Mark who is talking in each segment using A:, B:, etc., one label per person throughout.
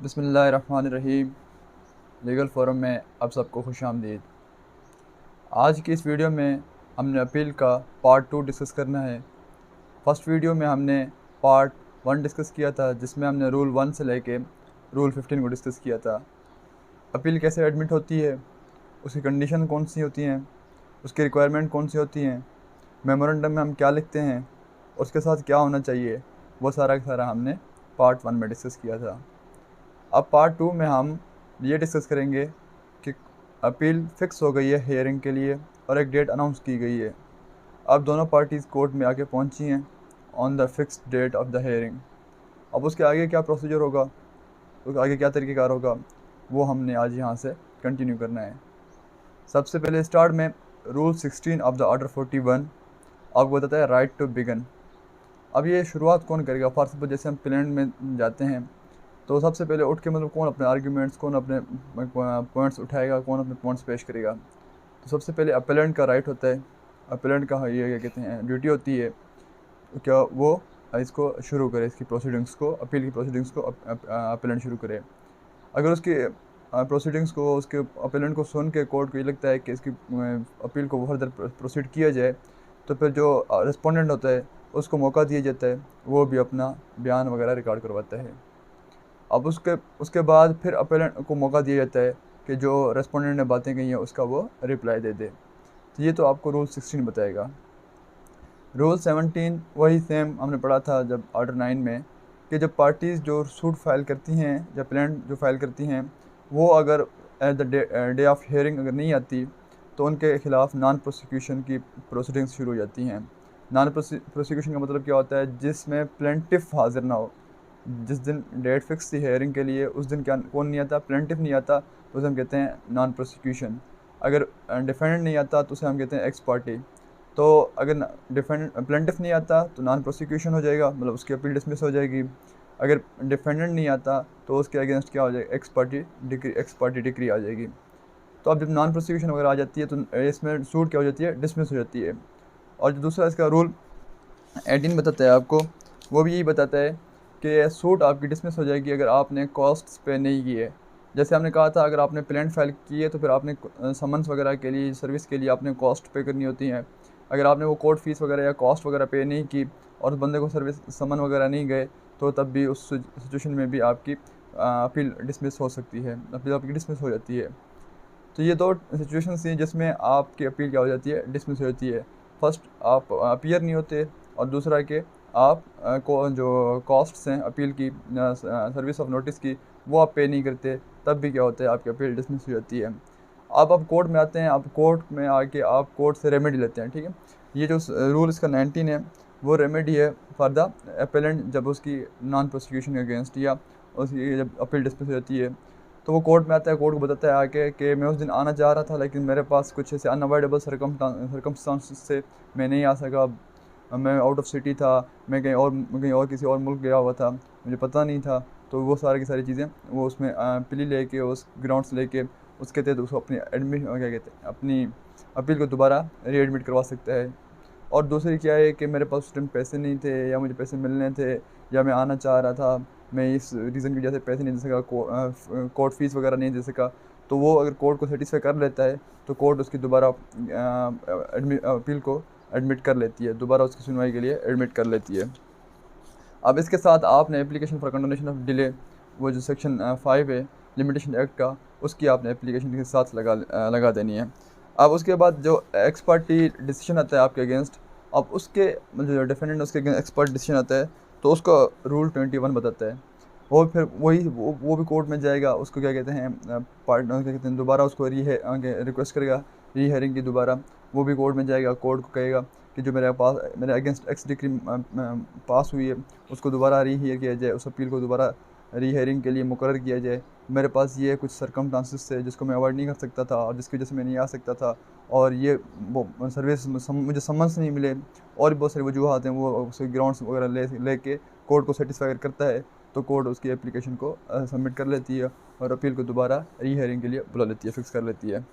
A: बिस्मिल्लाहिर्रहमानिर्रहीम। Legal forum में आप सबको खुशामदीद। आज की इस वीडियो में हमने अपील का पार्ट 2 डिस्कस करना है। फर्स्ट वीडियो में हमने पार्ट 1 डिस्कस किया था, जिसमें हमने रूल 1 से लेके रूल 15 को डिस्कस किया था। अपील कैसे एडमिट होती है, उसकी कंडीशन कौन सी होती हैं, उसकी रिक्वायरमेंट कौन सी होती हैं, मेमोरेंडम में हम क्या लिखते हैं, उसके साथ क्या होना चाहिए, वो सारा का सारा हमने पार्ट 1 में डिस्कस किया था। अब पार्ट 2 में हम ये डिस्कस करेंगे कि अपील फ़िक्स हो गई है हेयरिंग के लिए और एक डेट अनाउंस की गई है। अब दोनों पार्टीज़ कोर्ट में आके पहुंची हैं on the fixed date of the hearing. अब उसके आगे क्या प्रोसीजर होगा, उसके आगे क्या तरीक़ेकार होगा, वो हमने आज यहाँ से कंटिन्यू करना है। सबसे पहले स्टार्ट में रूल 16 ऑफ द ऑर्डर 41 आपको बताता है राइट टू बिगन। अब ये शुरुआत कौन करेगा? फॉर सपोज जैसे हम प्लेन में जाते हैं तो सबसे पहले उठ के कौन अपने आर्ग्यूमेंट्स, कौन अपने पॉइंट्स उठाएगा, कौन अपने पॉइंट्स पेश करेगा। तो सबसे पहले अपेलेंट का राइट होता है। अपेलेंट का ये क्या कहते हैं, ड्यूटी होती है क्या वो इसको शुरू करे, इसकी प्रोसीडिंग्स को, अपील की प्रोसीडिंग्स को अपेलेंट शुरू करे। अगर उसकी प्रोसीडिंग्स को, उसके अपेलेंट को सुन के कोर्ट को ये लगता है कि इसकी अपील को फर्दर प्रोसीड किया जाए, तो फिर जो रिस्पोंडेंट होता है उसको मौका दिया जाता है, वो भी अपना बयान वगैरह रिकॉर्ड करवाता है। अब उसके बाद फिर अपेलेंट को मौका दिया जाता है कि जो रेस्पोंडेंट ने बातें कही हैं उसका वो रिप्लाई दे दे। तो ये तो आपको रूल 16 बताएगा। रूल 17 वही सेम हमने पढ़ा था जब ऑर्डर 9 में, कि जब पार्टीज़ जो सूट फाइल करती हैं, जब अपेलेंट जो फाइल करती हैं, वो अगर at the day of hearing अगर नहीं आती तो उनके ख़िलाफ़ नॉन प्रोसिक्यूशन की प्रोसीडिंग्स शुरू हो जाती हैं। नॉन प्रोसिक्यूशन का मतलब क्या होता है? जिसमें प्लेंटिफ हाजिर ना हो। जिस दिन डेट फिक्स थी हेयरिंग के लिए उस दिन क्या कौन नहीं आता? प्लेंटिफ नहीं आता, तो उसे हम कहते हैं नॉन प्रोसिक्यूशन। अगर डिफेंडेंट नहीं आता तो उसे हम कहते हैं एक्स पार्टी। तो अगर प्लेंटिफ नहीं आता तो नॉन प्रोसिक्यूशन हो जाएगा, मतलब उसकी अपील डिसमिस हो जाएगी। अगर डिफेंडेंट नहीं आता तो उसके अगेंस्ट क्या हो जाएगा? एक्स पार्टी डिक्री आ जाएगी। तो अब जब नॉन प्रोसिक्यूशन वगैरह आ जाती है तो इसमें सूट क्या हो जाती है? डिसमिस हो जाती है। और जो दूसरा इसका रूल 18 बताता है आपको, वो भी यही बताता है कि सूट आपकी डिसमिस हो जाएगी अगर आपने कॉस्ट्स पे नहीं किए। जैसे हमने कहा था, अगर आपने प्लेंट फाइल की है तो फिर आपने समन्स वगैरह के लिए, सर्विस के लिए आपने कॉस्ट पे करनी होती है। अगर आपने वो कोर्ट फीस वगैरह या कॉस्ट वगैरह पे नहीं की और उस बंदे को सर्विस समन वगैरह नहीं गए, तो तब भी उस सिचुएशन में भी आपकी अपील डिसमिस हो सकती है, अपील आपकी डिसमिस हो जाती है। तो ये दो सिचुएशंस हैं जिसमें आपकी अपील क्या हो जाती है? डिसमिस हो जाती है। फर्स्ट आप अपीयर नहीं होते, और दूसरा कि आप को जो कॉस्ट्स हैं अपील की, सर्विस ऑफ नोटिस की, वो आप पे नहीं करते, तब भी क्या होता है? आपकी अपील डिसमिस हो जाती है। अब कोर्ट में आते हैं, अब कोर्ट में आके आप कोर्ट से रेमेडी लेते हैं, ठीक है। ये जो रूल इसका 19 है वो रेमेडी है फॉर द अपेलेंट, जब उसकी नॉन प्रोसिक्यूशन के अगेंस्ट या उसकी जब अपील डिसमिस हो जाती है तो वो कोर्ट में आता है, कोर्ट को बताता है आके कि मैं उस दिन आना चाह रहा था लेकिन मेरे पास कुछ ऐसे अनअवॉइडेबल सर्कमस्टांसिस से मैं नहीं आ सका। मैं आउट ऑफ सिटी था, मैं कहीं और किसी और मुल्क गया हुआ था, मुझे पता नहीं था। तो वो सारी की सारी चीज़ें वो उसमें प्ली लेके, उस ग्राउंड से लेके, उसके तहत उसको अपनी क्या कहते हैं, अपनी अपील को दोबारा रीएडमिट करवा सकता है। और दूसरी क्या है कि मेरे पास उस टाइम पैसे नहीं थे, या मुझे पैसे मिलने थे, या मैं आना चाह रहा था, मैं इस रीज़न की वजह से पैसे नहीं दे सका, कोर्ट फीस वगैरह नहीं दे सका, तो वो अगर कोर्ट को सेटिस्फाई कर लेता है तो कोर्ट उसकी दोबारा अपील को एडमिट कर लेती है, दोबारा उसकी सुनवाई के लिए एडमिट कर लेती है। अब इसके साथ आपने application for condonation of delay, वो जो सेक्शन 5 है लिमिटेशन एक्ट का, उसकी आपने एप्लीकेशन के साथ लगा देनी है। अब उसके बाद जो एक्सपर्टी डिसीजन आता है आपके अगेंस्ट, अब उसके जो डिफेंडेंट उसके अगेंस्ट एक्सपर्ट डिसीजन आता है तो उसका रूल 21 बताता है। वो फिर वो भी कोर्ट में जाएगा, उसको क्या कहते हैं, क्या कहते हैं, दोबारा उसको रिक्वेस्ट करेगा री हेयरिंग की दोबारा। वो भी कोर्ट में जाएगा, कोर्ट को कहेगा कि जो मेरे अगेंस्ट एक्स डिक्री पास हुई है उसको दोबारा री हेयर किया जाए, उस अपील को दोबारा री हेयरिंग के लिए मुकर्रर किया जाए। मेरे पास ये कुछ सरकमस्टांसिस थे जिसको मैं अवॉइड नहीं कर सकता था और जिसकी वजह से मैं नहीं आ सकता था, और ये वो सर्विस मुझे समन्स नहीं मिले, और भी बहुत सारी वजूहत हैं। वो उसे ग्राउंड्स वगैरह लेके कोर्ट को सेटिस्फाई करता है तो कोर्ट उसकी एप्लीकेशन को सबमिट कर लेती है और अपील को दोबारा री हेयरिंग के लिए बुला लेती है, फिक्स कर लेती है।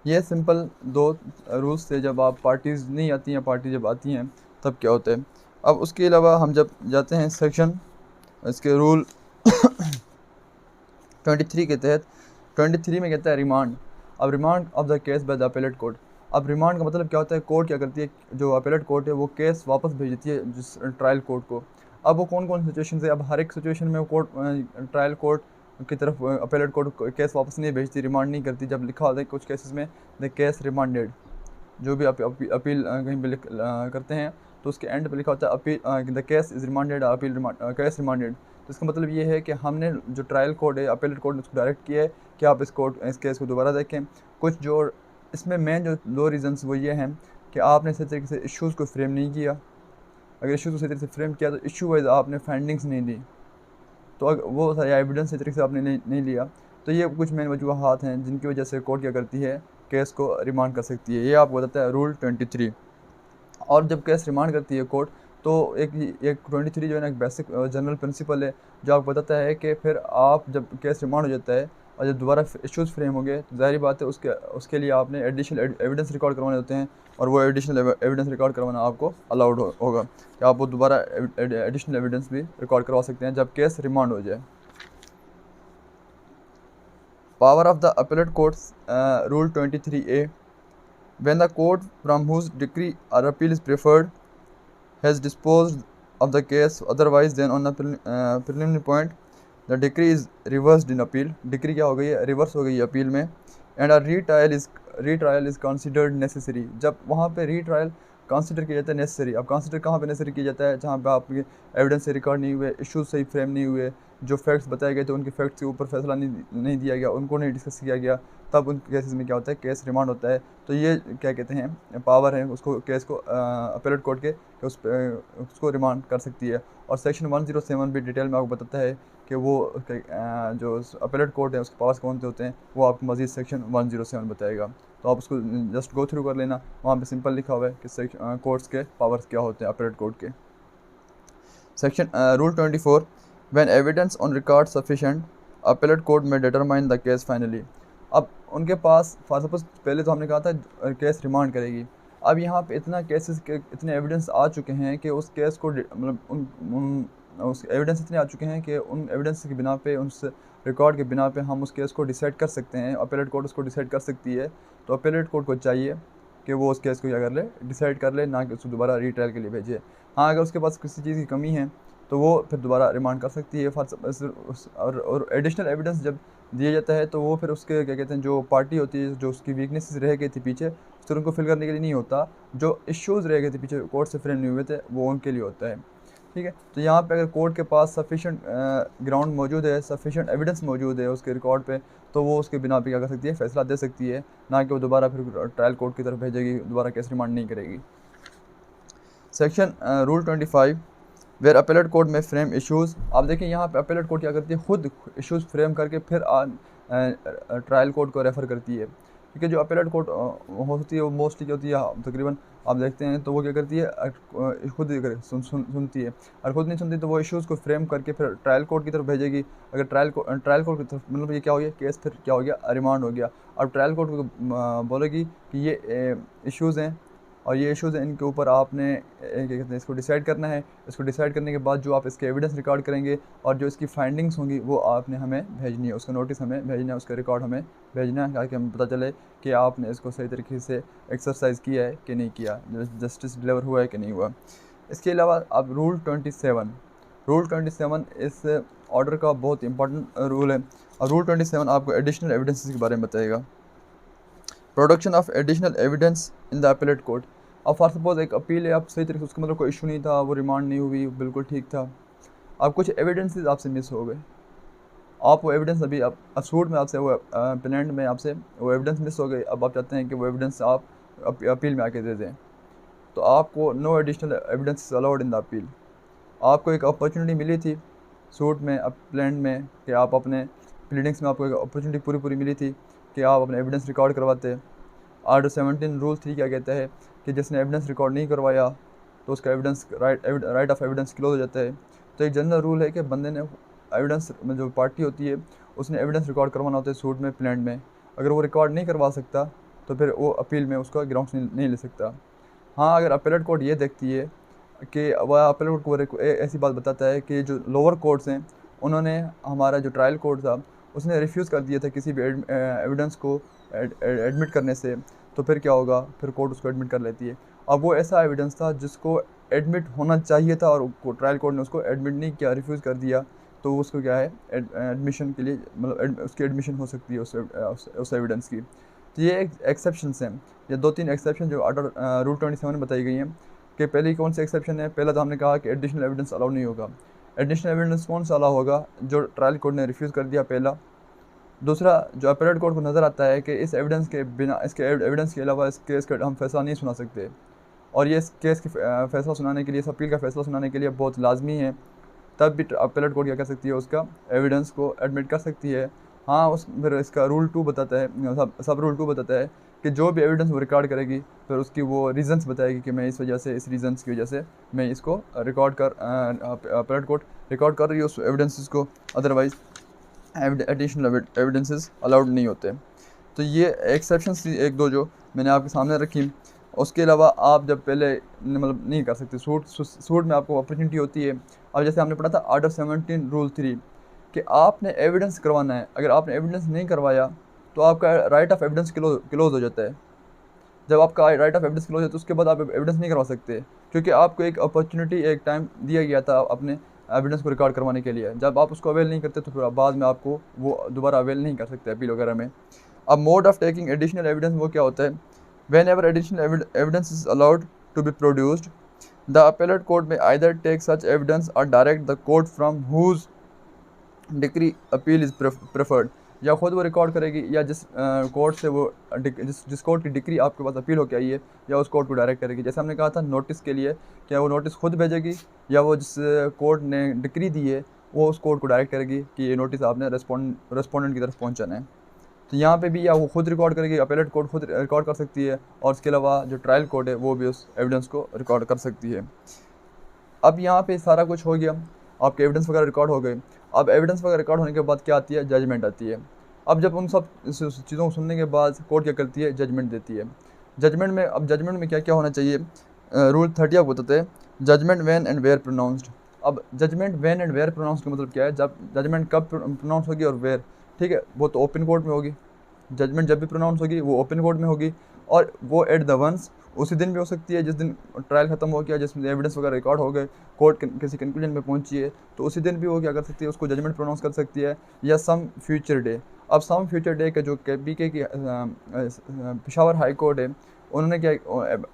A: ये सिंपल दो रूल्स थे जब आप पार्टीज़ नहीं आती हैं, पार्टी जब आती हैं तब क्या होता है। अब उसके अलावा हम जब जाते हैं सेक्शन, इसके रूल 23 के तहत 23 में कहता है रिमांड। अब remand of the case by the appellate court. अब रिमांड का मतलब क्या होता है, कोर्ट क्या करती है, जो अपीलेट कोर्ट है वो केस वापस भेज देती है जिस ट्रायल कोर्ट को। अब वो कौन कौन सिचुएशन है, अब हर एक सिचुएशन में वो कोर्ट ट्रायल कोर्ट की तरफ अपीलेट कोर्ट केस वापस नहीं भेजती, रिमांड नहीं करती। जब लिखा होता है कुछ केसेस में द केस रिमांडेड, जो भी अपील कहीं पे करते हैं तो उसके एंड पे लिखा होता है appeal the case is remanded, appeal case remanded. तो इसका मतलब ये है कि हमने जो ट्रायल कोर्ट है, अपीलेट कोर्ट ने उसको डायरेक्ट किया है कि आप इस केस को दोबारा देखें। कुछ जो इसमें मेन जो 2 रीज़न्स वो ये हैं कि आपने सही तरीके से इश्यूज़ को फ्रेम नहीं किया। अगर इश्यूज़ को सही तरीके से फ्रेम किया तो इशू वाइज आपने फाइंडिंग्स नहीं दी, तो अगर वो सारा एविडेंस सही तरीके से आपने नहीं लिया, तो ये कुछ मेन वजूहात हैं जिनकी वजह से कोर्ट क्या करती है, केस को रिमांड कर सकती है। ये आपको बताता है रूल 23। और जब केस रिमांड करती है कोर्ट, तो एक 23 जो है ना, एक बेसिक जनरल प्रिंसिपल है जो आपको बताता है कि फिर आप जब केस रिमांड हो जाता है और जब दोबारा इश्यूज़ फ्रेम हो गए तो ज़ाहिर बात है उसके लिए आपने एडिशनल एविडेंस रिकॉर्ड करवाने होते हैं, और वो एडिशनल एविडेंस रिकॉर्ड करवाना आपको अलाउड होगा कि आप वो दोबारा एडिशनल एविडेंस भी रिकॉर्ड करवा सकते हैं जब केस रिमांड हो जाए। Power of the appellate courts, Rule 23A. When the court from whose decree or appeal is preferred has disposed of the case otherwise than on a preliminary point, the decree is reversed in appeal. Decree क्या हो गई है, reverse हो गई है appeal में। And a retrial is considered necessary. जब वहाँ पे retrial कंसिडर किया जाता है नेसेसरी। अब कंसिडर कहाँ पे नेसेसरी किया जाता है, जहाँ पे आपके एविडेंस से रिकॉर्ड नहीं हुए, इश्यूज सही फ्रेम नहीं हुए, जो फैक्ट्स बताए गए थे उनके फैक्ट्स के ऊपर फैसला नहीं दिया गया, उनको नहीं डिस्कस किया गया, तब उन केसेस में क्या होता है, केस रिमांड होता है। तो ये क्या कहते हैं, पावर है उसको केस को अपीलेट कोर्ट के उसको रिमांड कर सकती है। और सेक्शन 107 भी डिटेल में आपको बताता है कि वो जो अपीलेट कोर्ट है उसके पावर्स कौन से होते हैं, वो आपको मजीद सेक्शन 107 बताएगा। तो आप उसको जस्ट गो थ्रू कर लेना, वहाँ पे सिंपल लिखा हुआ है कि कोर्ट्स के पावर्स क्या होते हैं अपीलेट कोर्ट के। Section rule 24, when evidence on record sufficient appellate court में डिटरमाइन द केस फाइनली। अब उनके पास फॉर सपोज पहले तो हमने कहा था केस रिमांड करेगी, अब यहाँ पे इतना केसेस के इतने एविडेंस आ चुके हैं कि उस केस को मतलब उस एविडेंस इतने आ चुके हैं कि उन एविडेंस की बिना पे, उस रिकॉर्ड के बिना पे हम उस केस को डिसाइड कर सकते हैं, अपीलेट कोर्ट उसको डिसाइड कर सकती है। तो अपीलेट कोर्ट को चाहिए कि वो उस केस को क्या कर ले, डिसाइड कर ले, ना कि उसको दोबारा रीट्रायल के लिए भेजे। हाँ, अगर उसके पास किसी चीज़ की कमी है तो वो फिर दोबारा रिमांड कर सकती है। और एडिशनल एविडेंस जब दिया जाता है तो वो फिर उसके क्या कहते हैं, जो पार्टी होती है, जो उसकी वीकनेसेस रह गई थी पीछे, फिर उनको फिल करने के लिए नहीं होता, जो इश्यूज़ रह गए थे पीछे कोर्ट से फ्रेम नहीं हुए थे, वो उनके लिए होता है। ठीक है, तो यहाँ पे अगर कोर्ट के पास सफिशेंट ग्राउंड मौजूद है, सफिशेंट एविडेंस मौजूद है उसके रिकॉर्ड पे, तो वो उसके बिना पे क्या कर सकती है, फैसला दे सकती है, ना कि वो दोबारा फिर ट्रायल कोर्ट की तरफ भेजेगी, दोबारा केस रिमांड नहीं करेगी। Section rule 25, where appellate court में फ्रेम इश्यूज़। आप देखिए यहाँ पे अपीलेट कोर्ट क्या करती है, खुद इश्यूज़ फ्रेम करके फिर ट्रायल कोर्ट को रेफ़र करती है। क्योंकि जो अपीलेट कोर्ट होती है वो मोस्टली क्या होती है, तकरीबन आप देखते हैं तो वो क्या करती है, खुद सुनती है, और खुद नहीं सुनती तो वो इश्यूज़ को फ्रेम करके फिर ट्रायल कोर्ट की तरफ भेजेगी। अगर ट्रायल कोर्ट की तरफ, मतलब ये क्या हो गया, केस फिर क्या हो गया, रिमांड हो गया। अब ट्रायल कोर्ट को बोलेगी कि ये इश्यूज़ हैं और ये इश्यूज़ हैं, इनके ऊपर आपने क्या कहते हैं, इसको डिसाइड करना है। इसको डिसाइड करने के बाद जो आप इसके एविडेंस रिकॉर्ड करेंगे और जो इसकी फाइंडिंग्स होंगी वो आपने हमें भेजनी है, उसका नोटिस हमें भेजना है, उसका रिकॉर्ड हमें भेजना है, ताकि हमें पता चले कि आपने इसको सही तरीके से एक्सरसाइज किया है कि नहीं किया, जस्टिस डिलीवर हुआ है कि नहीं हुआ। इसके अलावा अब रूल 27 इस ऑर्डर का बहुत इंपॉर्टेंट रूल है। और रूल 27 आपको एडिशनल एविडेंसेस के बारे में बताएगा। Production of additional evidence in the appellate court. अब फॉर सपोज एक अपील है, आप सही तरीके से, उसका मतलब कोई इशू नहीं था, वो रिमांड नहीं हुई, बिल्कुल ठीक था, अब कुछ एविडेंसेस आपसे मिस हो गए, आप वो एविडेंस अभी आप सूट में आपसे वो प्लेंट में आपसे वो एविडेंस मिस हो गए, अब आप चाहते हैं कि वो एविडेंस आप अपील में आके दे दें, तो आपको no additional evidence allowed in the appeal. आपको एक अपॉर्चुनिटी मिली थी सूट में, प्लेंट में, कि आप अपने प्लीडिंग्स में आपको एक अपॉर्चुनिटी पूरी मिली थी कि आप अपने एविडेंस रिकॉर्ड करवाते। आर्टिकल 17 रूल 3 क्या कहता है कि जिसने एविडेंस रिकॉर्ड नहीं करवाया तो उसका evidence right of evidence close हो जाता है। तो एक जनरल रूल है कि बंदे ने एविडेंस में, जो पार्टी होती है उसने एविडेंस रिकॉर्ड करवाना होता है सूट में, प्लेंट में, अगर वो रिकॉर्ड नहीं करवा सकता तो फिर वो अपील में उसका ग्राउंड्स नहीं ले सकता। हाँ, अगर अपीलेट कोर्ट ये देखती है कि वह अपीलेट कोर्ट को ऐसी बात बताता है कि जो लोअर कोर्ट्स हैं उन्होंने हमारा जो ट्रायल कोर्ट था उसने रिफ्यूज़ कर दिया था किसी भी एविडेंस को एडमिट करने से, तो फिर क्या होगा, फिर कोर्ट उसको एडमिट कर लेती है। अब वो ऐसा एविडेंस था जिसको एडमिट होना चाहिए था और ट्रायल कोर्ट ने उसको एडमिट नहीं किया, रिफ्यूज़ कर दिया, तो उसको क्या है एडमिशन के लिए मतलब उसकी एडमिशन हो सकती है उस एविडेंस की। तो ये एक एक्सेप्शंस हैं, ये 2-3 एक्सेप्शन जो ऑर्डर रूल 27 में बताई गई हैं कि पहली कौन सी एक्सेप्शन है। पहला तो हमने कहा कि एडिशनल एविडेंस अलाउ नहीं होगा। एडिशनल एविडेंस कौन सा अलाउ होगा, जो ट्रायल कोर्ट ने रिफ्यूज़ कर दिया, पहला। दूसरा, जो अपीलेट कोर्ट को नज़र आता है कि इस एविडेंस के बिना, इसके एविडेंस के अलावा इस केस का हम फैसला नहीं सुना सकते, और ये इस केस की फैसला सुनाने के लिए, इस अपील का फैसला सुनाने के लिए बहुत लाजमी है, तब भी अपीलेट कोर्ट क्या कर सकती है, उसका एविडेंस को एडमिट कर सकती है। हाँ, उस फिर इसका रूल 2 बताता है, सब रूल 2 बताता है कि जो भी एविडेंस वो रिकॉर्ड करेगी, फिर उसकी वो रीजंस बताएगी कि मैं इस वजह से, इस रीजंस की वजह से मैं इसको रिकॉर्ड कर अपीलेट कोर्ट रिकॉर्ड कर रही है उस एविडेंसेस को, अदरवाइज़ एडिशनल एविडेंसेस अलाउड नहीं होते। तो ये एक्सेप्शंस थी 1-2 जो मैंने आपके सामने रखी। उसके अलावा आप जब पहले मतलब नहीं कर सकते, सूट में आपको अपॉर्चुनिटी होती है। अब जैसे हमने पढ़ा था आर्डर 17 रूल 3 कि आपने एविडेंस करवाना है, अगर आपने एविडेंस नहीं करवाया तो आपका राइट ऑफ एविडेंस क्लोज हो जाता है। जब आपका राइट ऑफ एविडेंस क्लोज है तो उसके बाद आप एविडेंस नहीं करवा सकते, क्योंकि आपको एक अपॉर्चुनिटी, एक टाइम दिया गया था अपने एविडेंस को रिकॉर्ड करवाने के लिए। जब आप उसको अवेल नहीं करते तो फिर बाद में आपको वो दोबारा अवेल नहीं कर सकते अपील वगैरह में। अब mode of taking additional evidence वो क्या होता है, whenever additional evidence is allowed to be produced the appellate court में आइदर टेक सच एविडेंस और direct the court from whose decree appeal is preferred, या खुद वो रिकॉर्ड करेगी, या जिस कोर्ट से वो जिस कोर्ट की डिक्री आपके पास अपील होकर आई है, या उस कोर्ट को डायरेक्ट करेगी। जैसे हमने कहा था नोटिस के लिए, क्या वो नोटिस खुद भेजेगी, या वो जिस कोर्ट ने डिक्री दी है वो उस कोर्ट को डायरेक्ट करेगी कि ये नोटिस आपने रेस्पोंडेंट की तरफ पहुँचाना है। तो यहाँ पे भी या वो खुद रिकॉर्ड करेगी, अपीलेट कोर्ट खुद रिकॉर्ड कर सकती है, और इसके अलावा जो ट्रायल कोर्ट है वो भी उस एविडेंस को रिकॉर्ड कर सकती है। अब यहाँ पे सारा कुछ हो गया, आपके एविडेंस वगैरह रिकॉर्ड हो गए। अब एविडेंस वगैरह रिकॉर्ड होने के बाद क्या आती है, जजमेंट आती है। अब जब उन सब चीज़ों को सुनने के बाद कोर्ट क्या करती है, जजमेंट देती है। जजमेंट में, अब जजमेंट में क्या क्या होना चाहिए, रूल 30 आपको बताते हैं, judgement when and where pronounced. अब judgement when and where pronounce का मतलब क्या है, जब जजमेंट कब प्रोनाउंस होगी और वेयर, ठीक है, वो तो ओपन कोर्ट में होगी। जजमेंट जब भी प्रोनाउंस होगी वो ओपन कोर्ट में होगी, और वो एट द वंस उसी दिन भी हो सकती है जिस दिन ट्रायल ख़त्म हो गया, जिसमें एविडेंस वगैरह रिकॉर्ड हो गए, कोर्ट किसी कंक्लूजन में पहुंची है, तो उसी दिन भी वो क्या कर सकती है, उसको जजमेंट प्रोनाउंस कर सकती है, या सम फ्यूचर डे। अब सम फ्यूचर डे के जो BK की पेशावर हाई कोर्ट है, उन्होंने क्या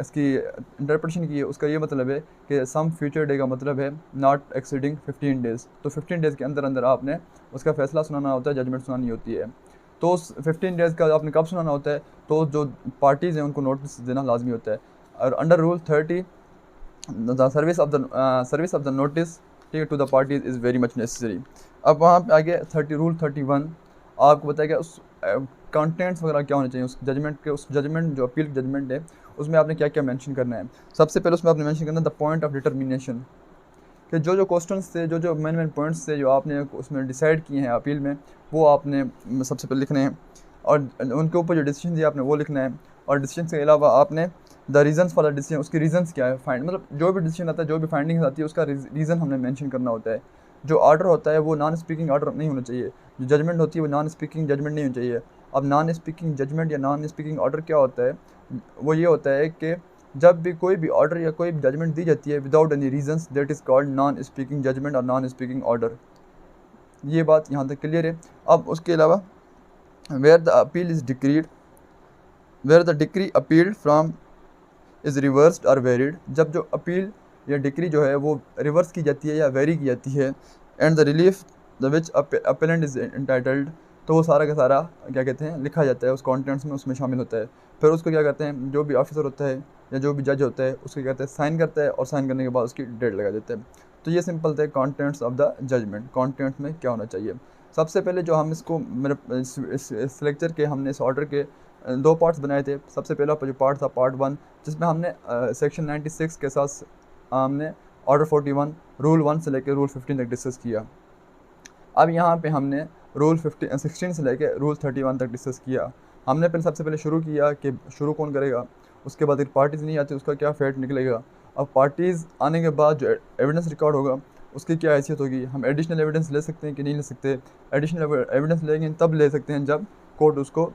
A: इसकी इंटरप्रिटेशन की है, उसका ये मतलब है कि सम फ्यूचर डे का मतलब है नॉट एक्सीडिंग 15 डेज़। तो 15 डेज़ के अंदर अंदर आपने उसका फैसला सुनाना होता है, जजमेंट सुनानी होती है। तो उस 15 डेज़ का आपने कब सुनाना होता है, तो जो पार्टीज़ हैं उनको नोटिस देना लाजमी होता है। और under rule 30 the service of the notice to the parties is very much necessary. अब वहाँ पे आगे 30 रूल 31 आपको बताएगा उस कंटेंट्स वगैरह क्या होने चाहिए उस जजमेंट के, उस जजमेंट जो अपील जजमेंट है उसमें आपने क्या क्या मेंशन करना है। सबसे पहले उसमें आपने मेंशन करना है द पॉइंट ऑफ डिटर्मिनेशन, कि जो क्वेश्चंस थे, जो मेन पॉइंट्स थे जो आपने उसमें डिसाइड किए हैं अपील में, वो आपने सबसे पहले लिखने हैं, और उनके ऊपर जो डिसीजन दिया आपने वो लिखना है। और डिसीजन के अलावा आपने the reasons for the decision, उसकी रीजंस क्या है, मतलब जो भी डिसीजन आता है, जो भी फाइंडिंग्स आती है, उसका रीज़न हमने मेंशन करना होता है। जो ऑर्डर होता है वो नॉन स्पीकिंग ऑर्डर नहीं होना चाहिए, जो जजमेंट होती है वो नॉन स्पीकिंग जजमेंट नहीं होनी चाहिए। अब नॉन स्पीकिंग जजमेंट या नॉन स्पीकिंग ऑर्डर क्या होता है, वो ये होता है कि जब भी कोई भी ऑर्डर या कोई भी जजमेंट दी जाती है without any reasons, that is called non speaking judgment और नॉन स्पीकिंग ऑर्डर। ये बात यहाँ तक क्लियर है। अब उसके अलावा where the appeal is decreed, where the decree appealed from is reversed और वेरिड, जब जो अपील या डिक्री जो है वो रिवर्स की जाती है या वेरी की जाती है, and the relief the which appellant is entitled, तो वो सारा का सारा क्या कहते हैं लिखा जाता है उस कॉन्टेंट्स में, उसमें शामिल होता है। फिर उसको क्या कहते हैं, जो भी ऑफिसर होता है या जो भी जज होता है उसको कहते हैं साइन करता है, और साइन करने के बाद उसकी डेट लगा देता है। तो ये सिंपल थे contents of the judgment, contents में क्या होना चाहिए। सबसे पहले जो हम इसको मेरे इस लेक्चर के हमने इस ऑर्डर के 2 पार्ट्स बनाए थे। सबसे पहला जो पार्ट था पार्ट 1, जिसमें हमने सेक्शन 96 के साथ हमने ऑर्डर 41 रूल 1 से लेकर रूल 15 तक डिस्कस किया। अब यहाँ पे हमने रूल 16 से लेकर रूल 31 तक डिस्कस किया। हमने पहले सबसे पहले शुरू किया कि शुरू कौन करेगा, उसके बाद एक पार्टीज़ नहीं आती उसका क्या फेट निकलेगा। अब पार्टीज़ आने के बाद जो एविडेंस रिकॉर्ड होगा उसकी क्या हैसियत होगी, हम एडिशनल एविडेंस ले सकते हैं कि नहीं ले सकते। एडिशनल एविडेंस लेंगे तब ले सकते हैं जब कोर्ट उसको,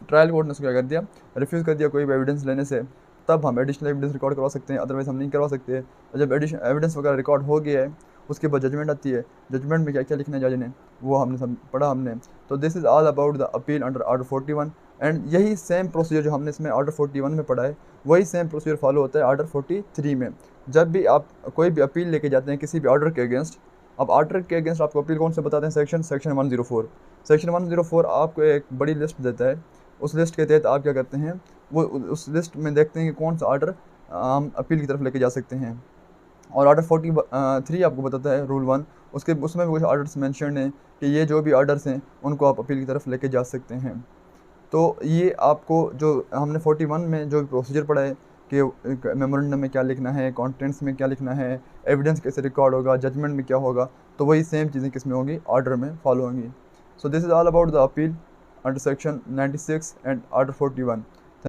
A: ट्रायल कोर्ट ने उसको क्या कर दिया, रिफ्यूज़ कर दिया कोई भी एविडेंस लेने से, तब हम एडिशनल एविडेंस रिकॉर्ड करवा सकते हैं, अदरवाइज हम नहीं करवा सकते। और जब एविडेंस वगैरह रिकॉर्ड हो गया है उसके बाद जजमेंट आती है, जजमेंट में क्या क्या लिखना है जज ने वो हमने पढ़ा हमने। तो this is all about the appeal under order 41 and यही सेम प्रोसीजर जो हमने इसमें ऑर्डर 41 में पढ़ा है वही सेम प्रोसीजर फॉलो होता है ऑर्डर 43 में। जब भी आप कोई भी अपील लेके जाते हैं किसी भी ऑर्डर के अगेंस्ट, अब ऑर्डर के अगेंस्ट आपको अपील कौन से बताते हैं, सेक्शन 104। सेक्शन 104 आपको एक बड़ी लिस्ट देता है, उस लिस्ट के तहत आप क्या करते हैं, वो उस लिस्ट में देखते हैं कि कौन सा ऑर्डर हम अपील की तरफ लेके जा सकते हैं। और ऑर्डर 43 आपको बताता है रूल 1, उसमें भी कुछ ऑर्डर्स मेंशन हैं कि ये जो भी ऑर्डर्स हैं उनको आप अपील की तरफ लेके जा सकते हैं। तो ये आपको जो हमने 41 में जो प्रोसीजर पढ़ा है कि मेमोरेंडम में क्या लिखना है, कॉन्टेंट्स में क्या लिखना है, एविडेंस कैसे रिकॉर्ड होगा, जजमेंट में क्या होगा, तो वही सेम चीज़ें किस में होंगी, ऑर्डर में फॉलो होंगी। So this is all about the appeal under section 96 and order 41।